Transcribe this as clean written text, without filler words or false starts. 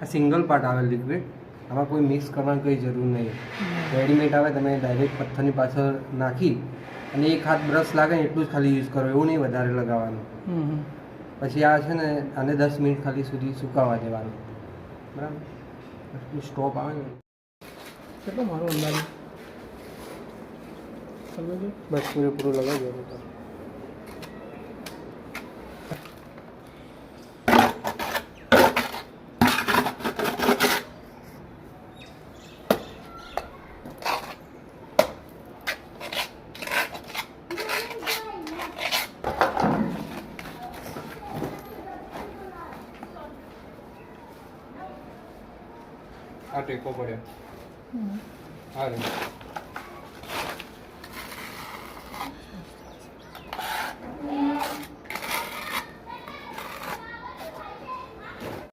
આ single part આવે liquid, આમાં કોઈ મિક્સ કરવાની કંઈ જરૂર નહીં. રેડીમેડ આવે, તમે ડાયરેક્ટ પથ્થરની પાછળ નાખી અને એક હાથ બ્રશ લાગે ને એટલું જ ખાલી યુઝ કરો, એવું નહીં વધારે લગાવવાનું. પછી આ છે ને આને 10 મિનિટ ખાલી સુધી સુકાવા દેવાનું. બરાબર, સ્ટોપ આવે ને કેટલો મારો અંદાજ બસ પૂરેપૂરું લગાવી દેવાનું. આ ટેકો પડ્યો. હા